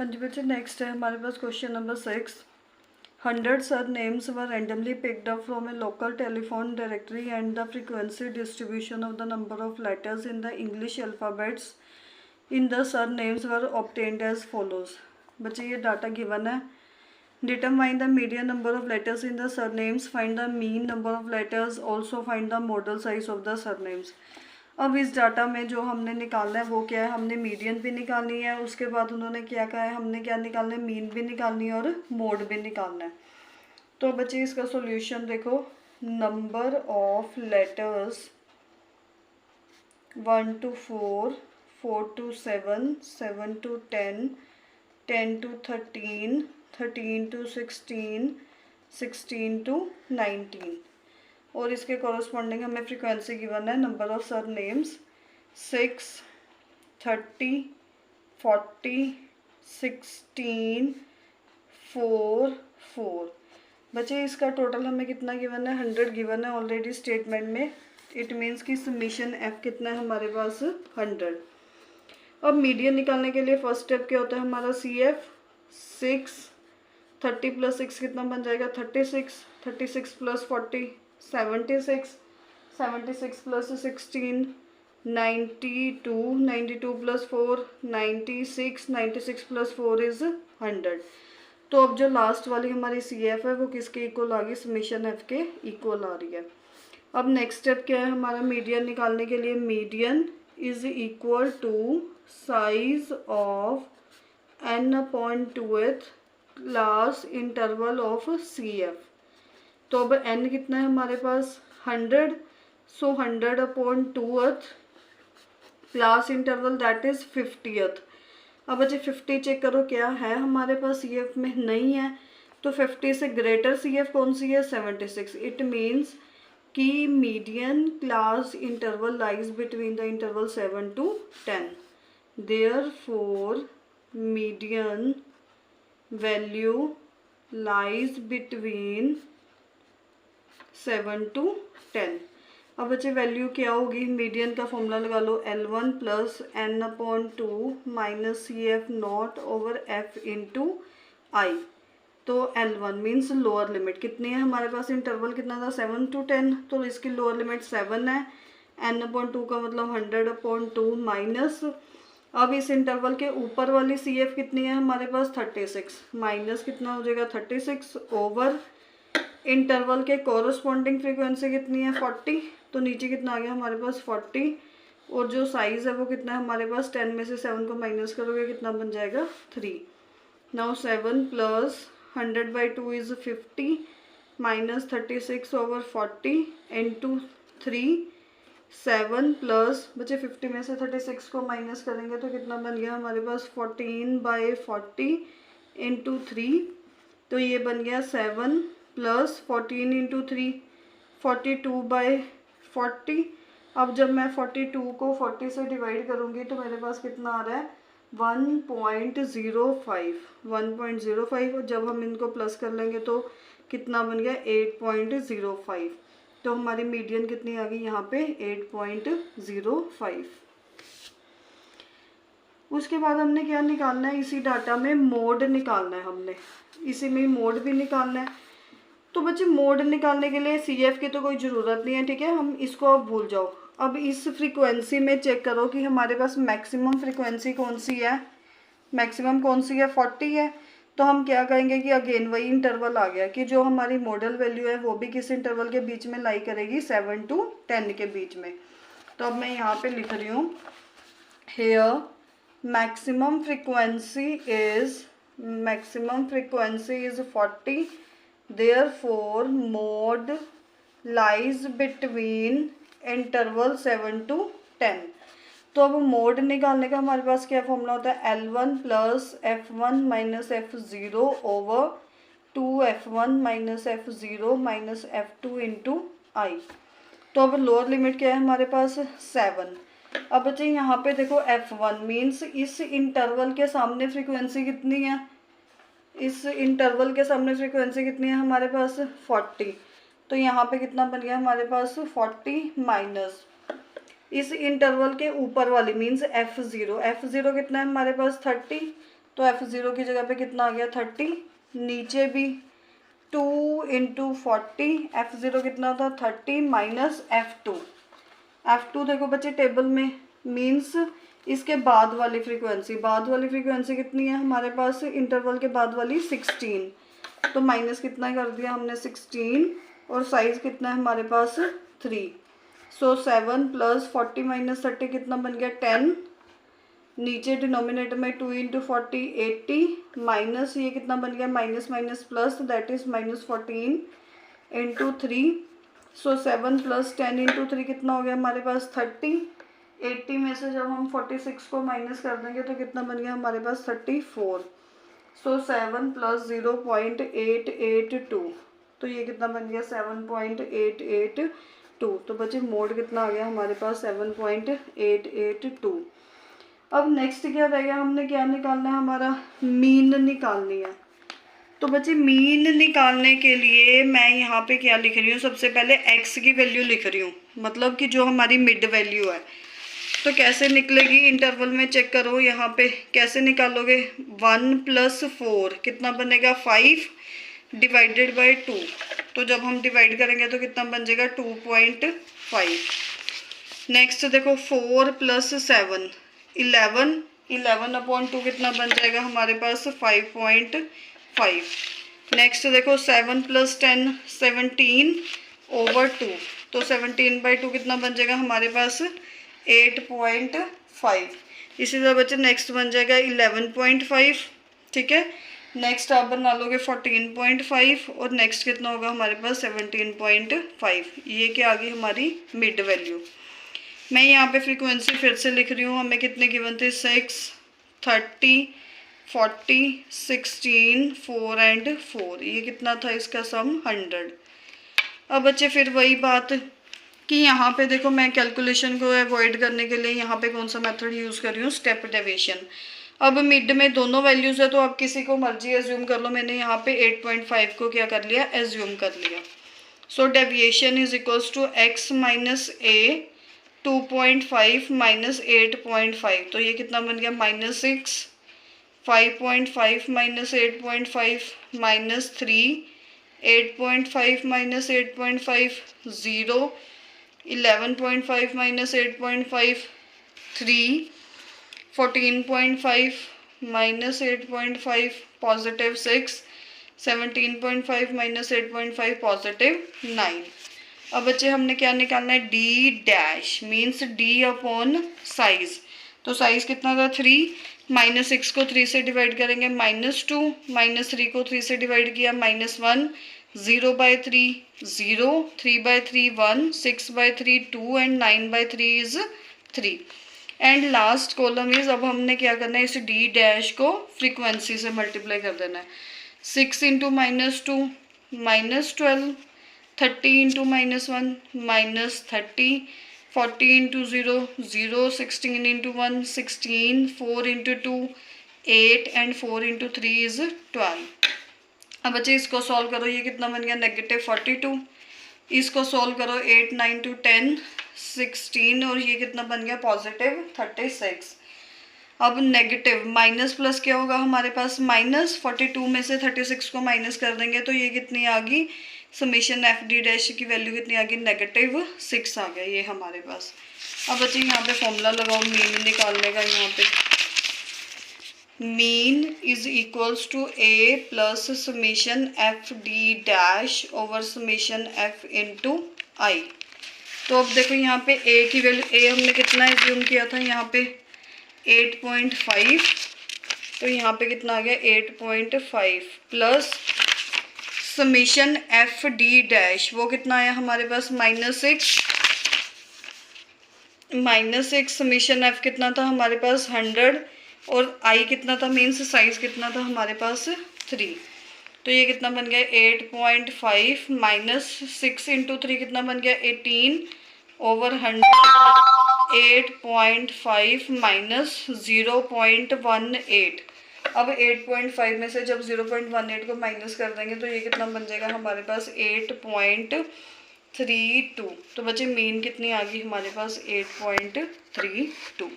हाँ जी बच्चे, नेक्स्ट है हमारे पास question number 6। 100 surnames were randomly picked up from a local telephone directory and the frequency distribution of the number of letters in the English alphabets in the surnames were obtained as follows। बच्चे ये data given है। Determine the median number of letters in the surnames, find the mean number of letters, also find the model size of the surnames। अब इस data में जो हमने निकालना है वो क्या है, हमने मीडियन भी निकालनी है, उसके बाद उन्होंने क्या कहा है, हमने क्या निकालना है, मीन भी निकालनी है और मोड भी निकालना है। तो बच्चे इसका सॉल्यूशन देखो, number of letters 1 to 4, 4 to 7, 7 to 10, 10 to 13, 13 to 16, 16 to 19 और इसके कॉरस्पॉन्डिंग हमें फ्रीक्वेंसी गिवन है नंबर ऑफ सर नेम्स 6, 30, 40, 16, 4, 4। बच्चे इसका टोटल हमें कितना गिवन है, 100 गिवन है ऑलरेडी स्टेटमेंट में। इट मीन्स कि समीशन एफ कितना है हमारे पास, 100। अब मीडियन निकालने के लिए फर्स्ट स्टेप क्या होता है हमारा, सी एफ 6, 30 + 6 कितना बन जाएगा, 36, 36 + 40 76, 76 + 16 92, 92 + 4 96, 96 + 4 इज 100। तो अब जो लास्ट वाली हमारी सी एफ है वो किसके इक्वल आ गई, समीशन एफ के इक्वल आ रही है। अब नेक्स्ट स्टेप क्या है हमारा, मीडियन निकालने के लिए median is equal to size of n/2th class interval of C F. तो अब n कितना है हमारे पास, 100, so 100/2th class interval that is 50th। अब बच्चे 50 चेक करो क्या है हमारे पास सी एफ में, नहीं है। तो 50 से ग्रेटर सी एफ कौन सी है, 76। इट मीन्स कि median class interval lies between the interval 7 to 10। Therefore median value lies between 7 to 10। अब बच्चे वैल्यू क्या होगी, मीडियन का फॉर्मूला लगा लो, L1 + n/2 - CF0/f तो L1 मीन्स लोअर लिमिट कितनी है हमारे पास, इंटरवल कितना था 7 to 10, तो इसकी लोअर लिमिट 7 है। n/2 का मतलब 100/2 माइनस, अब इस इंटरवल के ऊपर वाली सी एफ कितनी है हमारे पास, 36 माइनस कितना हो जाएगा 36 ओवर इंटरवल के कॉरस्पॉन्डिंग फ्रीक्वेंसी कितनी है 40, तो नीचे कितना आ गया हमारे पास 40 और जो साइज़ है वो कितना है हमारे पास, 10 में से 7 को माइनस करोगे कितना बन जाएगा 3। Now 7 + 100/2 is 50 minus 36/40 into 3, 7 plus बच्चे 50 में से 36 को माइनस करेंगे तो कितना बन गया हमारे पास 14/40 इंटू 3, तो ये बन गया 7 + 14 इंटू 3 42/40। अब जब मैं 42 को 40 से डिवाइड करूँगी तो मेरे पास कितना आ रहा है 1.05 और जब हम इनको प्लस कर लेंगे तो कितना बन गया 8.05। तो हमारी मीडियन कितनी आ गई यहाँ पे 8.05। उसके बाद हमने क्या निकालना है, इसी डाटा में मोड निकालना है, हमने इसी में मोड भी निकालना है। तो बच्चे मोड निकालने के लिए सी एफ की तो कोई ज़रूरत नहीं है, ठीक है, हम इसको अब भूल जाओ। अब इस फ्रीक्वेंसी में चेक करो कि हमारे पास मैक्सिमम फ्रीक्वेंसी कौन सी है, मैक्सिमम कौन सी है 40 है। तो हम क्या करेंगे कि अगेन वही इंटरवल आ गया कि जो हमारी मॉडल वैल्यू है वो भी किस इंटरवल के बीच में लाई करेगी, 7 to 10 के बीच में। तो अब मैं यहाँ पे लिख रही हूँ, here maximum frequency is 40, therefore mode lies between interval 7 to 10। तो अब मोड निकालने का हमारे पास क्या फॉर्मूला होता है, L1 + F1 - F0/2F1 - F0 - F2 into i. तो अब लोअर लिमिट क्या है हमारे पास 7। अब बच्चे यहाँ पे देखो F1 मीन्स इस इंटरवल के सामने फ्रीक्वेंसी कितनी है, इस इंटरवल के सामने फ्रीक्वेंसी कितनी है हमारे पास 40। तो यहाँ पे कितना बन गया हमारे पास 40 माइनस इस इंटरवल के ऊपर वाली मीन्स F0 कितना है हमारे पास 30, तो F0 की जगह पे कितना आ गया 30, नीचे भी 2 इंटू 40, F0 कितना था 30 माइनस F2 देखो बच्चे टेबल में, मीन्स इसके बाद वाली फ्रीक्वेंसी कितनी है हमारे पास, इंटरवल के बाद वाली 16, तो माइनस कितना कर दिया हमने 16, और साइज कितना है हमारे पास 3, सो 7 प्लस 40 माइनस 30 कितना बन गया 10, नीचे डिनोमिनेटर में 2 इंटू 40 80, माइनस ये कितना बन गया minus minus plus, that is minus 14 into 3, so 7 plus 10 into 3 कितना हो गया हमारे पास 30, 80 में से जब हम 46 को माइनस कर देंगे तो कितना बन गया हमारे पास 34, सो 7 प्लस 0.882, तो ये कितना बन गया 7.882, तो बच्चे मोड कितना आ गया हमारे पास 7.882। अब नेक्स्ट क्या रहेगा, हमने क्या निकालना है, हमारा मीन निकालनी है। तो बच्चे मीन निकालने के लिए मैं यहाँ पे क्या लिख रही हूँ, सबसे पहले x की वैल्यू लिख रही हूँ, मतलब कि जो हमारी मिड वैल्यू है। तो कैसे निकलेगी, इंटरवल में चेक करो, यहाँ पे कैसे निकालोगे, 1 प्लस 4 कितना बनेगा 5 डिवाइडेड बाई 2, तो जब हम डिवाइड करेंगे तो कितना बन जाएगा 2.5। नेक्स्ट देखो 4 प्लस 7 11 अपॉन 2 कितना बन जाएगा हमारे पास 5.5। नेक्स्ट देखो 7 प्लस 10 17 ओवर 2, तो 17/2 कितना बन जाएगा हमारे पास 8.5। इसी तरह बच्चे नेक्स्ट बन जाएगा 11.5, ठीक है। नेक्स्ट आप बना लोगे 14.5, और नेक्स्ट कितना होगा हमारे पास 17.5। ये क्या आ गई हमारी मिड वैल्यू। मैं यहाँ पे फ्रीक्वेंसी फिर से लिख रही हूँ, हमें कितने गिवन थे 6 30 40 16 4 एंड 4, ये कितना था इसका सम 100। अब बच्चे फिर वही बात कि यहाँ पे देखो मैं कैलकुलेशन को अवॉइड करने के लिए यहाँ पे कौन सा मेथड यूज़ कर रही हूँ, स्टेप डेविएशन। अब मिड में दोनों वैल्यूज है तो आप किसी को मर्जी एज्यूम कर लो, मैंने यहाँ पे 8.5 को क्या कर लिया एज्यूम कर लिया। So deviation is equals to x minus a 2.5 minus 8.5, तो ये कितना बन गया -6, 5.5 minus 8.5 -3, 8.5 minus 8.5 0, 11.5 minus 8.5 3, 14.5 minus 8.5 positive 6, 17.5 minus 8.5 positive 9। अब बच्चे हमने क्या निकालना है, d dash means d upon size. तो साइज कितना था 3, -6 को 3 से डिवाइड करेंगे -2, -3 को 3 से डिवाइड किया -1, 0/3 0, 3/3 1, 6/3 2 and 9/3 is 3। And last column is, अब हमने क्या करना है, इस डी डैश को फ्रीक्वेंसी से मल्टीप्लाई कर देना है। 6 into -2 -12, 30 into -1 -30, 40 into 0 0, 16 into 1 16, 4 into 2 8 and 4 into 3 is 12। अब बच्चे इसको सॉल्व करो, ये कितना बन गया -42। इसको सॉल्व करो 8 9 2 10 16, और ये कितना बन गया +36। अब नेगेटिव माइनस प्लस क्या होगा हमारे पास, -42 में से 36 को माइनस कर देंगे तो ये कितनी आ गई, समेशन एफ डी डैश की वैल्यू कितनी आ गई -6 आ गया ये हमारे पास। अब बच्चे यहाँ पे फॉर्मूला लगाओ मीन निकालने का, यहाँ पे mean is equals to a plus summation f d dash over summation f into i. तो अब देखो यहाँ पे ए की वैल्यू, ए हमने कितना एज्यूम किया था यहाँ पे 8.5, तो यहाँ पे कितना आ गया 8.5 plus summation f d dash, वो कितना आया हमारे पास -6 समेशन एफ कितना था हमारे पास 100, और आई कितना था, मीन्स साइज कितना था हमारे पास 3। तो ये कितना बन गया 8.5 -6 इंटू 3 कितना बन गया 18 ओवर 100, 8.5 माइनस 0.18। अब 8.5 में से जब 0.18 को माइनस कर देंगे तो ये कितना बन जाएगा हमारे पास 8.32। तो बच्चे मीन कितनी आ गई हमारे पास 8.32।